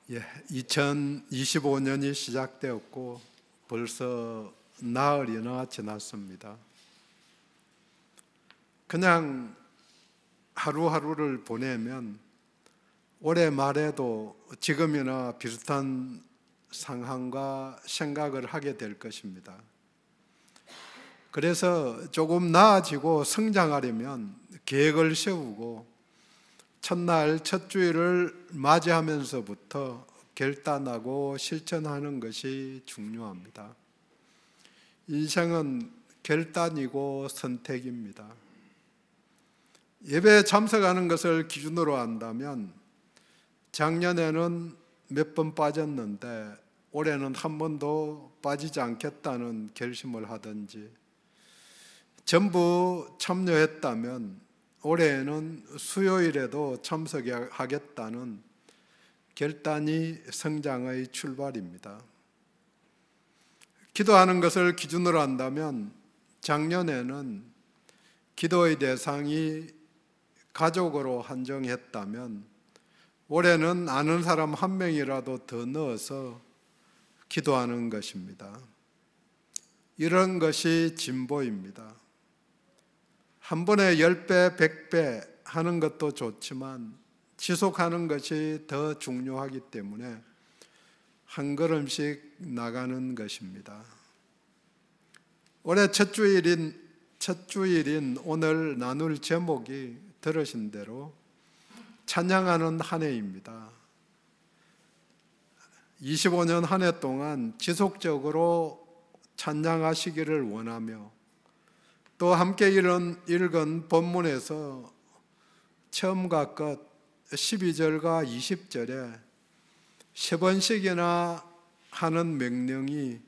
2025년이 시작되었고 벌써 나흘이나 지났습니다. 그냥 하루하루를 보내면 올해 말에도 지금이나 비슷한 상황과 생각을 하게 될 것입니다. 그래서 조금 나아지고 성장하려면 계획을 세우고 첫날 첫 주일을 맞이하면서부터 결단하고 실천하는 것이 중요합니다. 인생은 결단이고 선택입니다. 예배에 참석하는 것을 기준으로 한다면 작년에는 몇 번 빠졌는데 올해는 한 번도 빠지지 않겠다는 결심을 하든지, 전부 참여했다면 올해에는 수요일에도 참석하겠다는 결단이 성장의 출발입니다. 기도하는 것을 기준으로 한다면 작년에는 기도의 대상이 가족으로 한정했다면 올해는 아는 사람 한 명이라도 더 넣어서 기도하는 것입니다. 이런 것이 진보입니다. 한 번에 10배, 100배 하는 것도 좋지만 지속하는 것이 더 중요하기 때문에 한 걸음씩 나가는 것입니다. 올해 첫 주일인 오늘 나눌 제목이 들으신 대로 찬양하는 한 해입니다. 25년 한 해 동안 지속적으로 찬양하시기를 원하며 또 함께 읽은 본문에서 처음과 끝 12절과 20절에 세 번씩이나 하는 명령이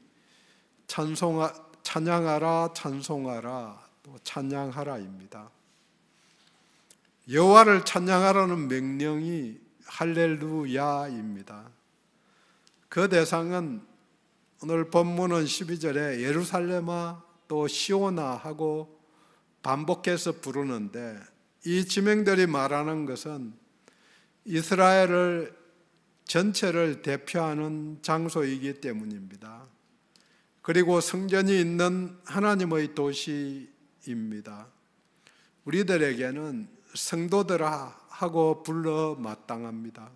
찬양하라, 찬송하라, 또 찬양하라입니다. 여호와를 찬양하라는 명령이 할렐루야입니다. 그 대상은 오늘 본문은 12절에 예루살렘아 또 시온아 하고 반복해서 부르는데, 이 지명들이 말하는 것은 이스라엘을 전체를 대표하는 장소이기 때문입니다. 그리고 성전이 있는 하나님의 도시입니다. 우리들에게는 성도들아 하고 불러 마땅합니다.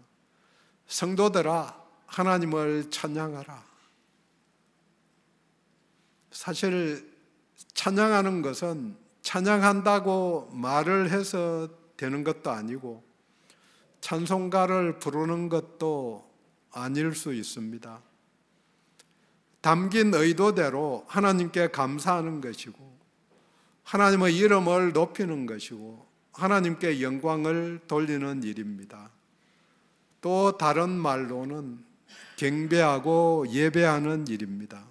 성도들아, 하나님을 찬양하라. 사실 찬양하는 것은 찬양한다고 말을 해서 되는 것도 아니고 찬송가를 부르는 것도 아닐 수 있습니다. 담긴 의도대로 하나님께 감사하는 것이고 하나님의 이름을 높이는 것이고 하나님께 영광을 돌리는 일입니다. 또 다른 말로는 경배하고 예배하는 일입니다.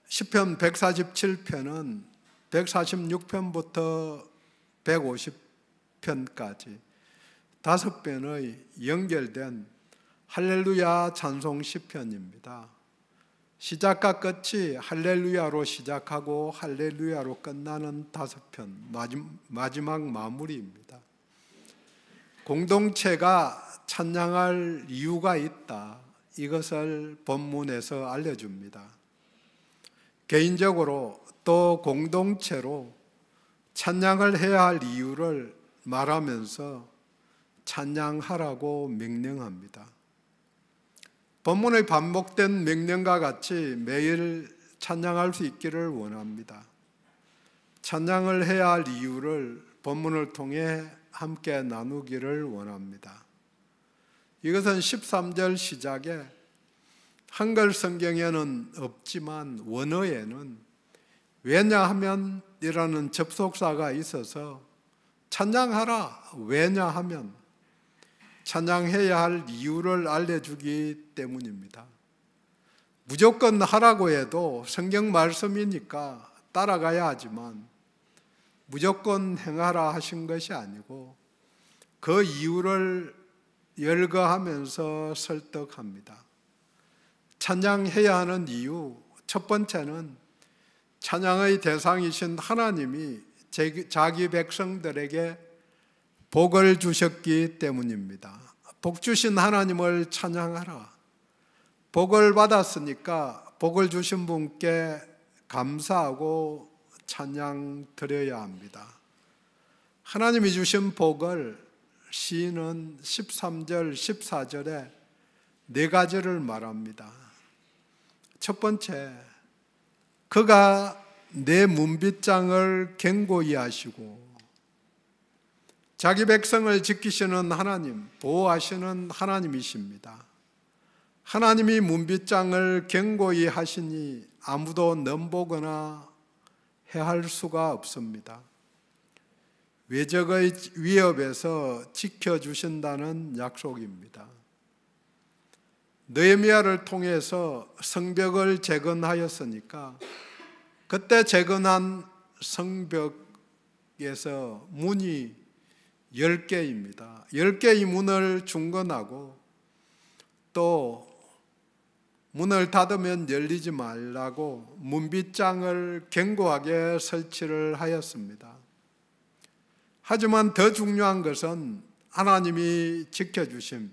시편 147편은 146편부터 150편까지 5편의 연결된 할렐루야 찬송 시편입니다. 시작과 끝이 할렐루야로 시작하고 할렐루야로 끝나는 5편, 마지막 마무리입니다. 공동체가 찬양할 이유가 있다, 이것을 본문에서 알려줍니다. 개인적으로 또 공동체로 찬양을 해야 할 이유를 말하면서 찬양하라고 명령합니다. 본문의 반복된 명령과 같이 매일 찬양할 수 있기를 원합니다. 찬양을 해야 할 이유를 본문을 통해 함께 나누기를 원합니다. 이것은 13절 시작에 한글 성경에는 없지만 원어에는 왜냐하면 이라는 접속사가 있어서 찬양하라, 왜냐하면 찬양해야 할 이유를 알려주기 때문입니다. 무조건 하라고 해도 성경 말씀이니까 따라가야 하지만 무조건 행하라 하신 것이 아니고 그 이유를 열거하면서 설득합니다. 찬양해야 하는 이유, 첫 번째는 찬양의 대상이신 하나님이 자기 백성들에게 복을 주셨기 때문입니다. 복 주신 하나님을 찬양하라. 복을 받았으니까 복을 주신 분께 감사하고 찬양 드려야 합니다. 하나님이 주신 복을 시인은 13절, 14절에 네 가지를 말합니다. 첫 번째, 그가 내 문빗장을 견고히 하시고, 자기 백성을 지키시는 하나님, 보호하시는 하나님이십니다. 하나님이 문빗장을 견고히 하시니 아무도 넘보거나 해할 수가 없습니다. 외적의 위협에서 지켜주신다는 약속입니다. 느헤미야를 통해서 성벽을 재건하였으니까 그때 재건한 성벽에서 문이 10개입니다. 10개의 문을 중건하고 또 문을 닫으면 열리지 말라고 문빗장을 견고하게 설치를 하였습니다. 하지만 더 중요한 것은 하나님이 지켜주심,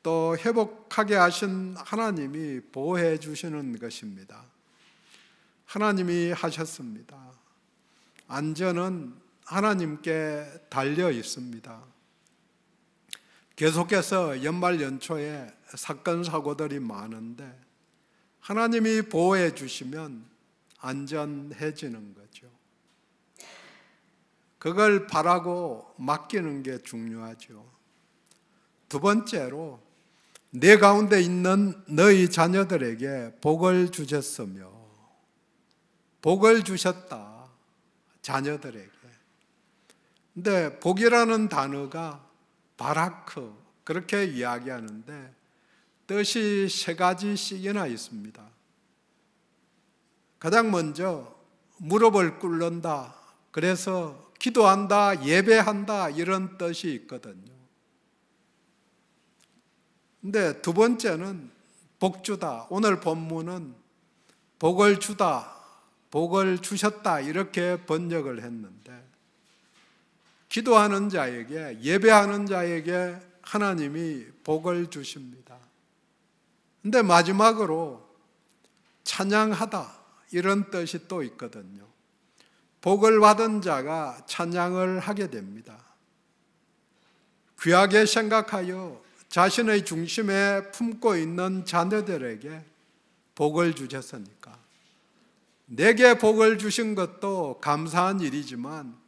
또 회복하게 하신 하나님이 보호해 주시는 것입니다. 하나님이 하셨습니다. 안전은 하나님께 달려 있습니다. 계속해서 연말 연초에 사건 사고들이 많은데 하나님이 보호해 주시면 안전해지는 거죠. 그걸 바라고 맡기는 게 중요하죠. 두 번째로, 내 가운데 있는 너희 자녀들에게 복을 주셨으며, 복을 주셨다, 자녀들에게. 근데 복이라는 단어가 바라크, 그렇게 이야기하는데 뜻이 세 가지씩이나 있습니다. 가장 먼저 무릎을 꿇는다, 그래서 기도한다, 예배한다, 이런 뜻이 있거든요. 근데 두 번째는 복주다. 오늘 본문은 복을 주다, 복을 주셨다, 이렇게 번역을 했는데, 기도하는 자에게, 예배하는 자에게 하나님이 복을 주십니다. 근데 마지막으로 찬양하다, 이런 뜻이 또 있거든요. 복을 받은 자가 찬양을 하게 됩니다. 귀하게 생각하여 자신의 중심에 품고 있는 자녀들에게 복을 주셨으니까, 내게 복을 주신 것도 감사한 일이지만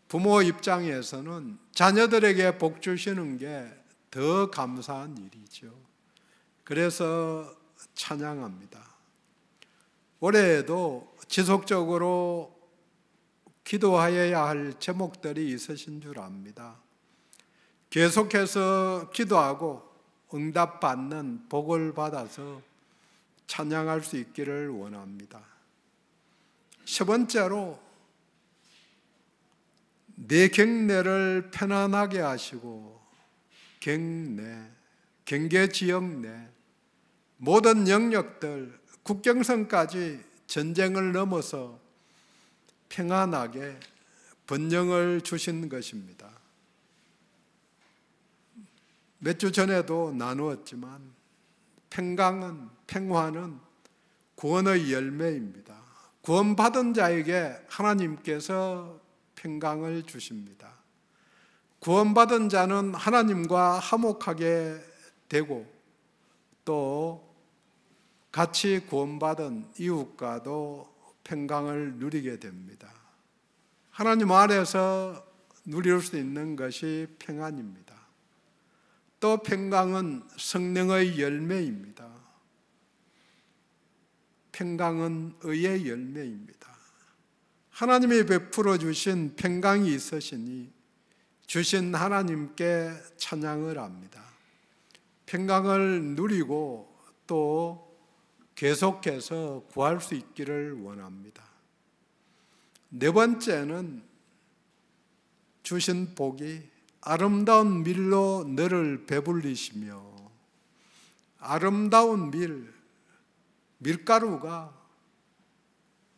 부모 입장에서는 자녀들에게 복 주시는 게 더 감사한 일이죠. 그래서 찬양합니다. 올해에도 지속적으로 기도하여야 할 제목들이 있으신 줄 압니다. 계속해서 기도하고 응답받는 복을 받아서 찬양할 수 있기를 원합니다. 세 번째로, 내 경내를 편안하게 하시고, 경내, 경계지역 내 모든 영역들, 국경선까지 전쟁을 넘어서 평안하게 번영을 주신 것입니다. 몇 주 전에도 나누었지만 평화는 구원의 열매입니다. 구원받은 자에게 하나님께서 평강을 주십니다. 구원받은 자는 하나님과 화목하게 되고 또 같이 구원받은 이웃과도 평강을 누리게 됩니다. 하나님 안에서 누릴 수 있는 것이 평안입니다. 또 평강은 성령의 열매입니다. 평강은 의의 열매입니다. 하나님이 베풀어 주신 평강이 있으시니 주신 하나님께 찬양을 합니다. 평강을 누리고 또 계속해서 구할 수 있기를 원합니다. 네 번째는 주신 복이 아름다운 밀로 너를 배불리시며, 아름다운 밀가루가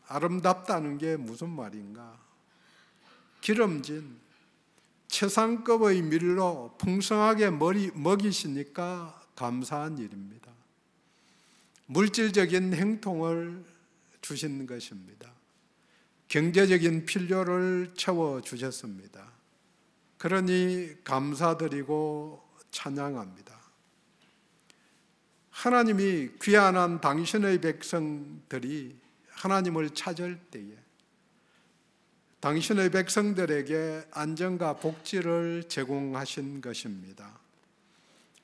아름답다는 게 무슨 말인가? 기름진 최상급의 밀로 풍성하게 먹이시니까 감사한 일입니다. 물질적인 행통을 주신 것입니다. 경제적인 필요를 채워주셨습니다. 그러니 감사드리고 찬양합니다. 하나님이 귀환한 당신의 백성들이 하나님을 찾을 때에 당신의 백성들에게 안전과 복지를 제공하신 것입니다.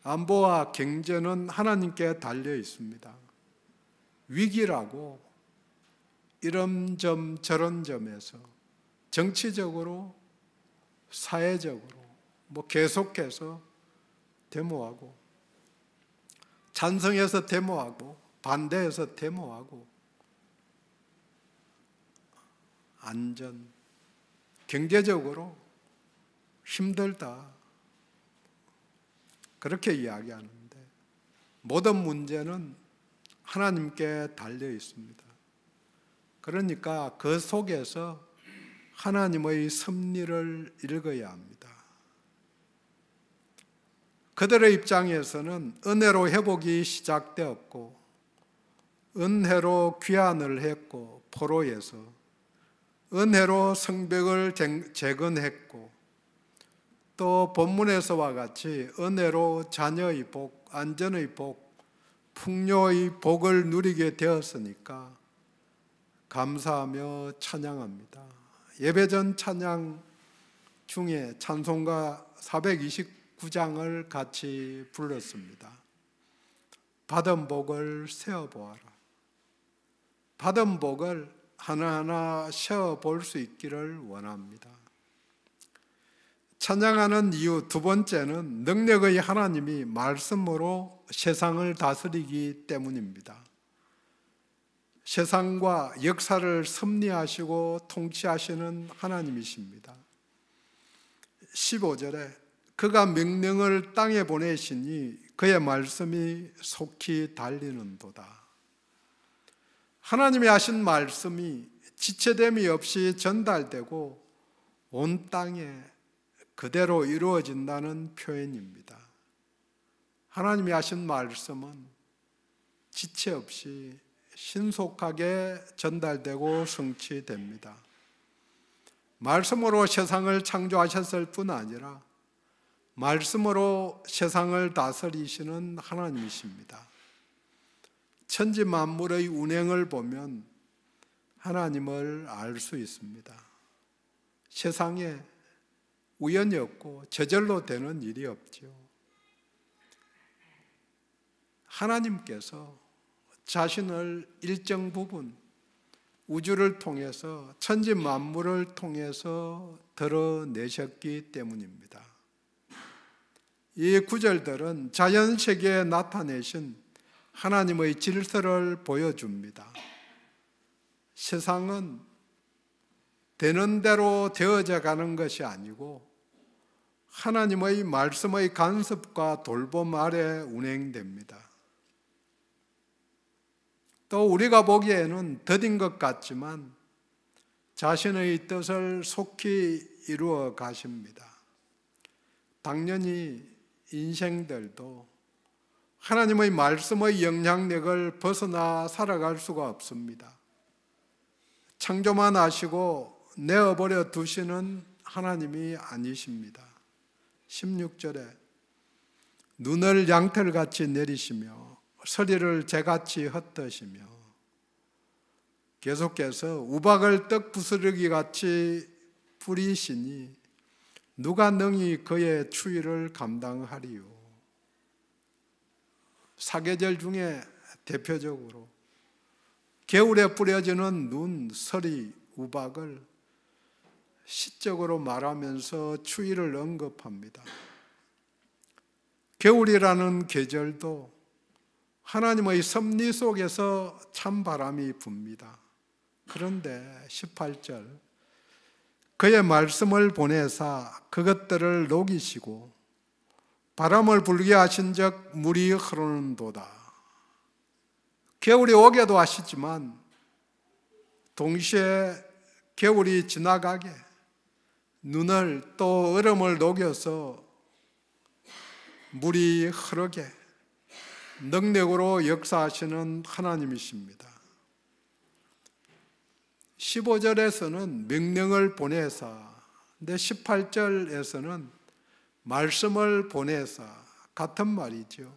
안보와 경제는 하나님께 달려 있습니다. 위기라고 이런 점 저런 점에서 정치적으로 사회적으로 계속해서 데모하고 찬성해서 데모하고 반대해서 데모하고 안전, 경제적으로 힘들다 그렇게 이야기하는데 모든 문제는 하나님께 달려 있습니다. 그러니까 그 속에서 하나님의 섭리를 읽어야 합니다. 그들의 입장에서는 은혜로 회복이 시작되었고 은혜로 귀환을 했고 포로에서 은혜로 성벽을 재건했고 또 본문에서와 같이 은혜로 자녀의 복, 안전의 복, 풍요의 복을 누리게 되었으니까 감사하며 찬양합니다. 예배전 찬양 중에 찬송가 429장을 같이 불렀습니다. 받은 복을 세어보아라. 받은 복을 하나하나 세어볼 수 있기를 원합니다. 찬양하는 이유 두 번째는 능력의 하나님이 말씀으로 세상을 다스리기 때문입니다. 세상과 역사를 섭리하시고 통치하시는 하나님이십니다. 15절에 그가 명령을 땅에 보내시니 그의 말씀이 속히 달리는도다. 하나님이 하신 말씀이 지체됨이 없이 전달되고 온 땅에 그대로 이루어진다는 표현입니다. 하나님이 하신 말씀은 지체 없이 신속하게 전달되고 성취됩니다. 말씀으로 세상을 창조하셨을 뿐 아니라 말씀으로 세상을 다스리시는 하나님이십니다. 천지 만물의 운행을 보면 하나님을 알 수 있습니다. 세상에 우연이 없고 저절로 되는 일이 없죠. 하나님께서 자신을 일정 부분 우주를 통해서 천지 만물을 통해서 드러내셨기 때문입니다. 이 구절들은 자연세계에 나타내신 하나님의 질서를 보여줍니다. 세상은 되는 대로 되어져 가는 것이 아니고 하나님의 말씀의 간섭과 돌봄 아래 운행됩니다. 또 우리가 보기에는 더딘 것 같지만 자신의 뜻을 속히 이루어 가십니다. 당연히 인생들도 하나님의 말씀의 영향력을 벗어나 살아갈 수가 없습니다. 창조만 하시고 내어버려 두시는 하나님이 아니십니다. 16절에 눈을 양털같이 내리시며 서리를 재같이 흩으시며 계속해서 우박을 떡 부스러기 같이 뿌리시니 누가 능히 그의 추위를 감당하리요. 사계절 중에 대표적으로 겨울에 뿌려지는 눈, 서리, 우박을 시적으로 말하면서 추위를 언급합니다. 겨울이라는 계절도 하나님의 섭리 속에서 찬바람이 붑니다. 그런데 18절 그의 말씀을 보내사 그것들을 녹이시고 바람을 불게 하신 적 물이 흐르는도다. 겨울이 오게도 하시지만 동시에 겨울이 지나가게 눈을 또 얼음을 녹여서 물이 흐르게 능력으로 역사하시는 하나님이십니다. 15절에서는 명령을 보내사, 근데 18절에서는 말씀을 보내사, 같은 말이죠.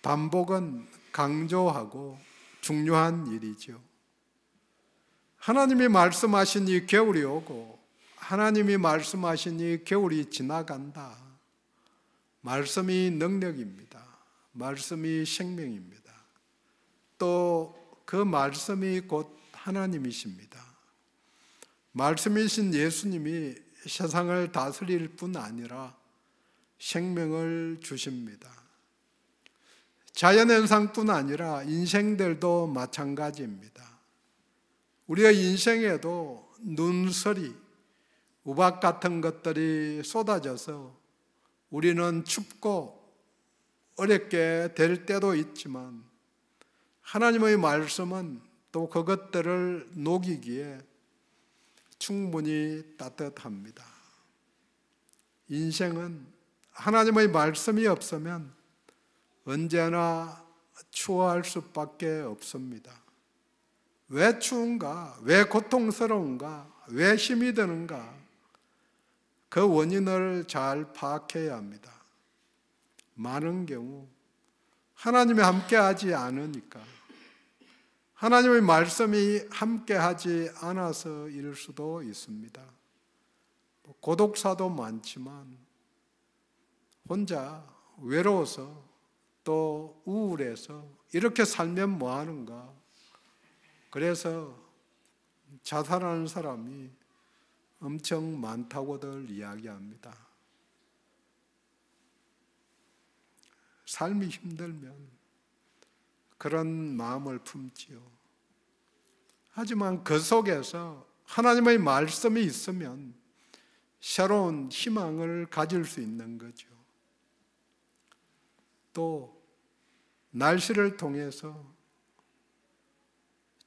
반복은 강조하고 중요한 일이죠. 하나님이 말씀하시니 겨울이 오고 하나님이 말씀하시니 겨울이 지나간다. 말씀이 능력입니다. 말씀이 생명입니다. 또 그 말씀이 곧 하나님이십니다. 말씀이신 예수님이 세상을 다스릴 뿐 아니라 생명을 주십니다. 자연현상뿐 아니라 인생들도 마찬가지입니다. 우리의 인생에도 눈설이, 우박 같은 것들이 쏟아져서 우리는 춥고 어렵게 될 때도 있지만 하나님의 말씀은 또 그것들을 녹이기에 충분히 따뜻합니다. 인생은 하나님의 말씀이 없으면 언제나 추워할 수밖에 없습니다. 왜 추운가? 왜 고통스러운가? 왜 힘이 드는가? 그 원인을 잘 파악해야 합니다. 많은 경우 하나님이 함께하지 않으니까, 하나님의 말씀이 함께하지 않아서일 수도 있습니다. 고독사도 많지만 혼자 외로워서 또 우울해서 이렇게 살면 뭐하는가? 그래서 자살하는 사람이 엄청 많다고들 이야기합니다. 삶이 힘들면 그런 마음을 품지요. 하지만 그 속에서 하나님의 말씀이 있으면 새로운 희망을 가질 수 있는 거죠. 또 날씨를 통해서,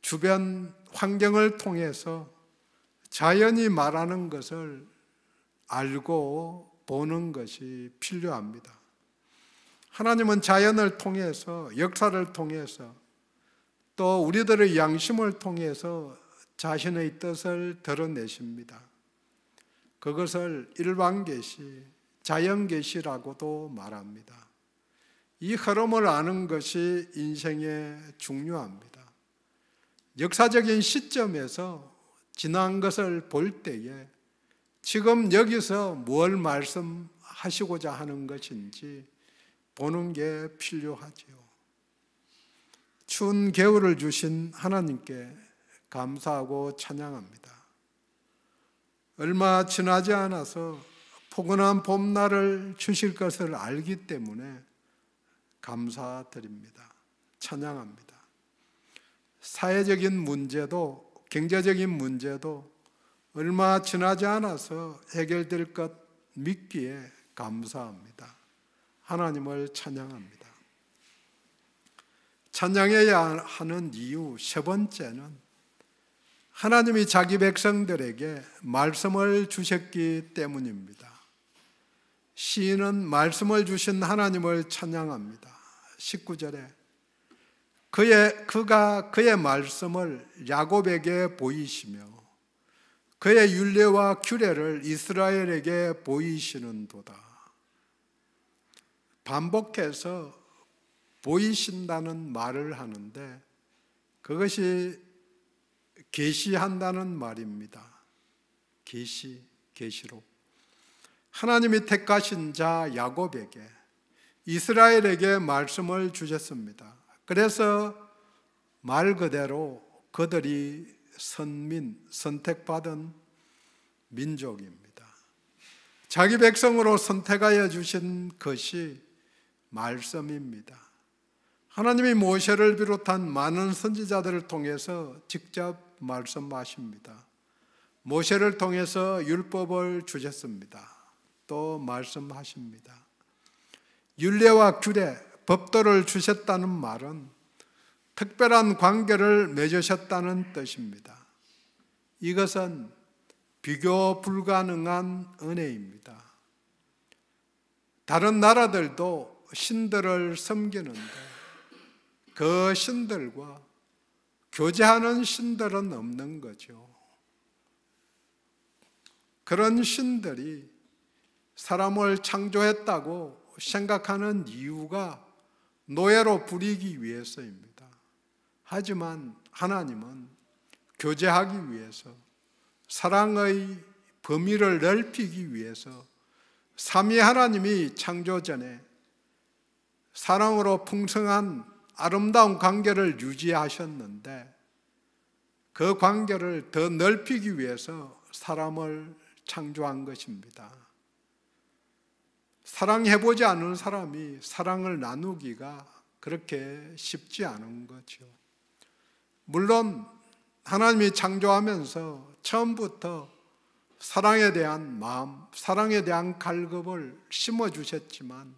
주변 환경을 통해서 자연이 말하는 것을 알고 보는 것이 필요합니다. 하나님은 자연을 통해서, 역사를 통해서, 또 우리들의 양심을 통해서 자신의 뜻을 드러내십니다. 그것을 일반계시, 자연계시라고도 말합니다. 이 흐름을 아는 것이 인생에 중요합니다. 역사적인 시점에서 지난 것을 볼 때에 지금 여기서 뭘 말씀하시고자 하는 것인지 보는 게 필요하지요. 추운 겨울을 주신 하나님께 감사하고 찬양합니다. 얼마 지나지 않아서 포근한 봄날을 주실 것을 알기 때문에 감사드립니다. 찬양합니다. 사회적인 문제도, 경제적인 문제도 얼마 지나지 않아서 해결될 것 믿기에 감사합니다. 하나님을 찬양합니다. 찬양해야 하는 이유 세 번째는 하나님이 자기 백성들에게 말씀을 주셨기 때문입니다. 시인은 말씀을 주신 하나님을 찬양합니다. 19절에 그가 그의 말씀을 야곱에게 보이시며 그의 율례와 규례를 이스라엘에게 보이시는도다. 반복해서 보이신다는 말을 하는데 그것이 계시한다는 말입니다. 계시록. 하나님이 택하신 자 야곱에게, 이스라엘에게 말씀을 주셨습니다. 그래서 말 그대로 그들이 선택받은 민족입니다. 자기 백성으로 선택하여 주신 것이 말씀입니다. 하나님이 모세를 비롯한 많은 선지자들을 통해서 직접 말씀하십니다. 모세를 통해서 율법을 주셨습니다. 또 말씀하십니다. 율례와 규례, 법도를 주셨다는 말은 특별한 관계를 맺으셨다는 뜻입니다. 이것은 비교 불가능한 은혜입니다. 다른 나라들도 신들을 섬기는데 그 신들과 교제하는 신들은 없는 거죠. 그런 신들이 사람을 창조했다고 생각하는 이유가 노예로 부리기 위해서입니다. 하지만 하나님은 교제하기 위해서, 사랑의 범위를 넓히기 위해서 삼위 하나님이 창조 전에 사랑으로 풍성한 아름다운 관계를 유지하셨는데 그 관계를 더 넓히기 위해서 사람을 창조한 것입니다. 사랑해보지 않은 사람이 사랑을 나누기가 그렇게 쉽지 않은 거죠. 물론 하나님이 창조하면서 처음부터 사랑에 대한 마음, 사랑에 대한 갈급을 심어주셨지만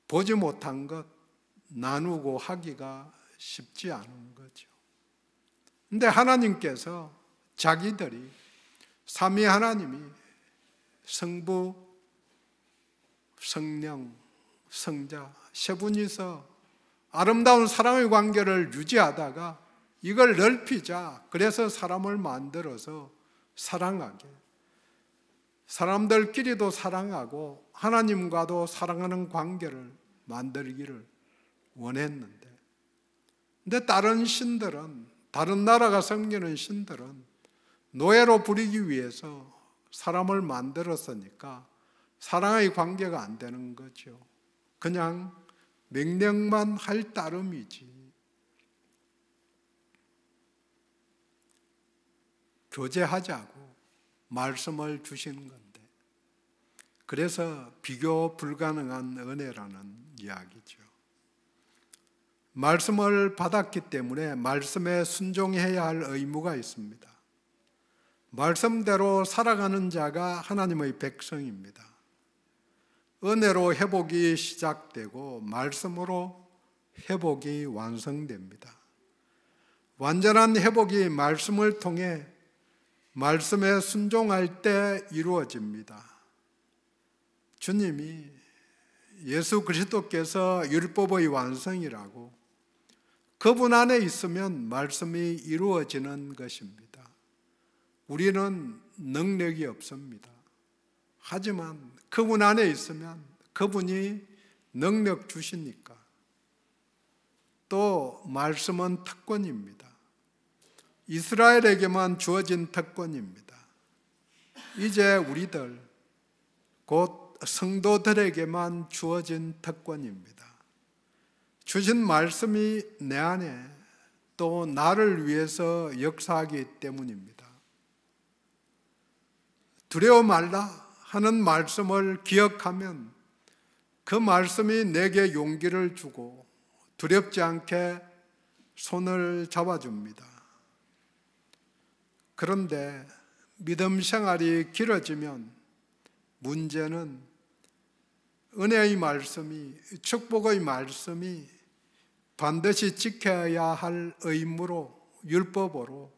보지 못한 것 나누고 하기가 쉽지 않은 거죠. 근데 하나님께서 자기들이 삼위 하나님이 성부, 성령, 성자 세 분이서 아름다운 사랑의 관계를 유지하다가 이걸 넓히자. 그래서 사람을 만들어서 사랑하게, 사람들끼리도 사랑하고 하나님과도 사랑하는 관계를 만들기를 원했는데, 근데 다른 신들은, 다른 나라가 섬기는 신들은 노예로 부리기 위해서 사람을 만들었으니까 사랑의 관계가 안 되는 거죠. 그냥 명령만 할 따름이지. 교제하자고 말씀을 주시는 건데, 그래서 비교 불가능한 은혜라는 이야기죠. 말씀을 받았기 때문에 말씀에 순종해야 할 의무가 있습니다. 말씀대로 살아가는 자가 하나님의 백성입니다. 은혜로 회복이 시작되고 말씀으로 회복이 완성됩니다. 완전한 회복이 말씀을 통해 말씀에 순종할 때 이루어집니다. 주님이, 예수 그리스도께서 율법의 완성이라고, 그분 안에 있으면 말씀이 이루어지는 것입니다. 우리는 능력이 없습니다. 하지만 그분 안에 있으면 그분이 능력 주시니까. 또 말씀은 특권입니다. 이스라엘에게만 주어진 특권입니다. 이제 우리들, 곧 성도들에게만 주어진 특권입니다. 주신 말씀이 내 안에 또 나를 위해서 역사하기 때문입니다. 두려워 말라 하는 말씀을 기억하면 그 말씀이 내게 용기를 주고 두렵지 않게 손을 잡아줍니다. 그런데 믿음 생활이 길어지면 문제는 은혜의 말씀이, 축복의 말씀이 반드시 지켜야 할 의무로, 율법으로,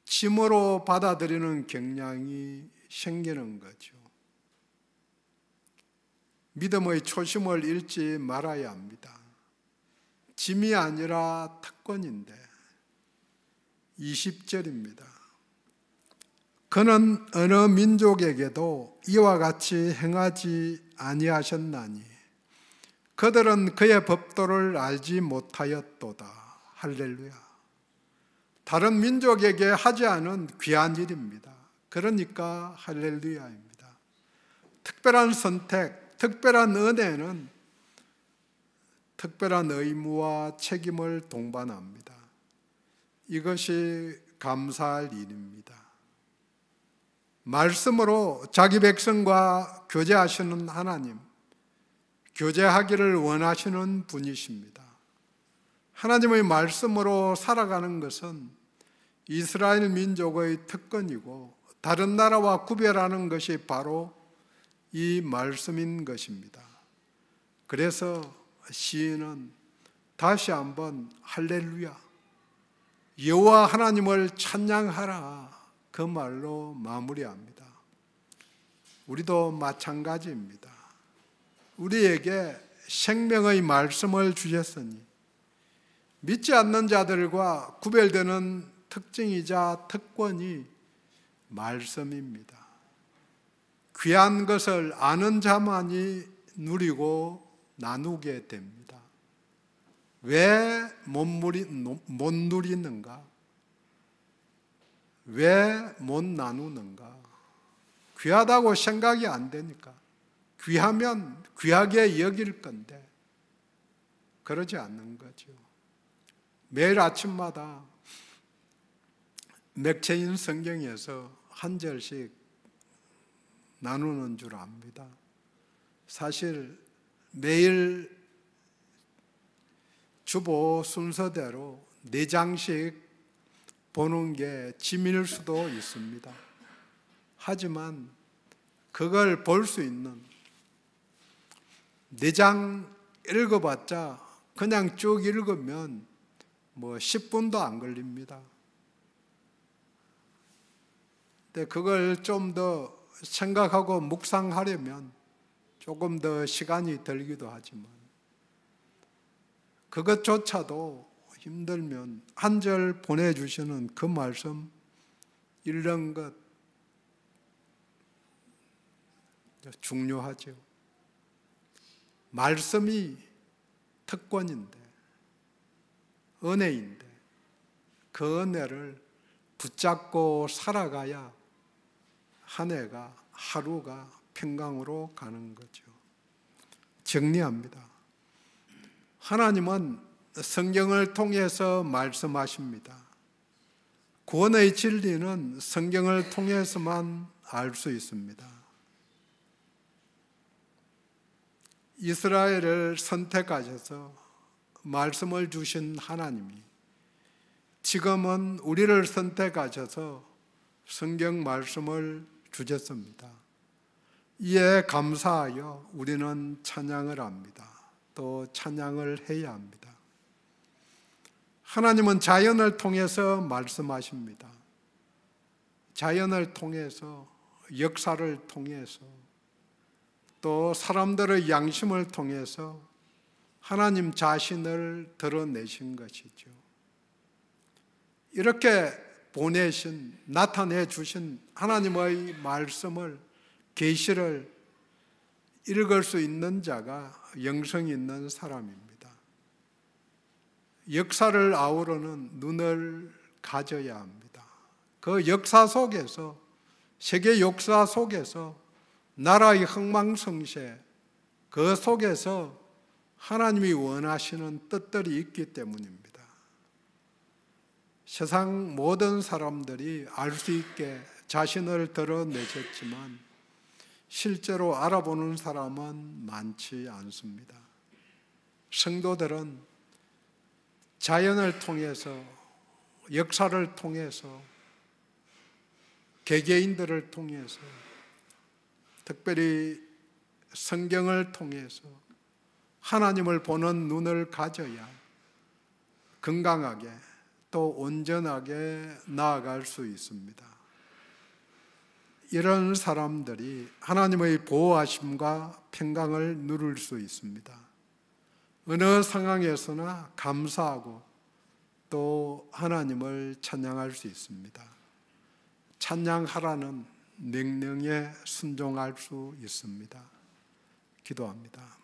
짐으로 받아들이는 경향이 생기는 거죠. 믿음의 초심을 잃지 말아야 합니다. 짐이 아니라 특권인데, 20절입니다. 그는 어느 민족에게도 이와 같이 행하지 아니하셨나니 그들은 그의 법도를 알지 못하였도다. 할렐루야. 다른 민족에게 하지 않은 귀한 일입니다. 그러니까 할렐루야입니다. 특별한 선택, 특별한 은혜는 특별한 의무와 책임을 동반합니다. 이것이 감사할 일입니다. 말씀으로 자기 백성과 교제하시는 하나님, 교제하기를 원하시는 분이십니다. 하나님의 말씀으로 살아가는 것은 이스라엘 민족의 특권이고 다른 나라와 구별하는 것이 바로 이 말씀인 것입니다. 그래서 시인은 다시 한번 할렐루야, 여호와 하나님을 찬양하라, 그 말로 마무리합니다. 우리도 마찬가지입니다. 우리에게 생명의 말씀을 주셨으니 믿지 않는 자들과 구별되는 특징이자 특권이 말씀입니다. 귀한 것을 아는 자만이 누리고 나누게 됩니다. 왜 못 누리는가? 왜 못 나누는가? 귀하다고 생각이 안 되니까. 귀하면 귀하게 여길 건데 그러지 않는 거죠. 매일 아침마다 맥체인 성경에서 한 절씩 나누는 줄 압니다. 사실 매일 주보 순서대로 4장씩 보는 게 짐일 수도 있습니다. 하지만 그걸 볼 수 있는 4장 읽어봤자 그냥 쭉 읽으면 10분도 안 걸립니다. 근데 그걸 좀 더 생각하고 묵상하려면 조금 더 시간이 들기도 하지만 그것조차도 힘들면 한 절 보내주시는 그 말씀 읽는 것 중요하죠. 말씀이 특권인데, 은혜인데 그 은혜를 붙잡고 살아가야 한 해가, 하루가 평강으로 가는 거죠. 정리합니다. 하나님은 성경을 통해서 말씀하십니다. 구원의 진리는 성경을 통해서만 알 수 있습니다. 이스라엘을 선택하셔서 말씀을 주신 하나님이 지금은 우리를 선택하셔서 성경 말씀을 주셨습니다. 이에 감사하여 우리는 찬양을 합니다. 또 찬양을 해야 합니다. 하나님은 자연을 통해서 말씀하십니다. 자연을 통해서, 역사를 통해서, 또 사람들의 양심을 통해서 하나님 자신을 드러내신 것이죠. 이렇게 보내신, 나타내 주신 하나님의 말씀을, 계시를 읽을 수 있는 자가 영성 있는 사람입니다. 역사를 아우르는 눈을 가져야 합니다. 그 역사 속에서, 세계 역사 속에서 나라의 흥망성쇠, 그 속에서 하나님이 원하시는 뜻들이 있기 때문입니다. 세상 모든 사람들이 알 수 있게 자신을 드러내셨지만 실제로 알아보는 사람은 많지 않습니다. 성도들은 자연을 통해서, 역사를 통해서, 개개인들을 통해서, 특별히 성경을 통해서 하나님을 보는 눈을 가져야 건강하게 또 온전하게 나아갈 수 있습니다. 이런 사람들이 하나님의 보호하심과 평강을 누릴 수 있습니다. 어느 상황에서나 감사하고 또 하나님을 찬양할 수 있습니다. 찬양하라는 명령에 순종할 수 있습니다. 기도합니다.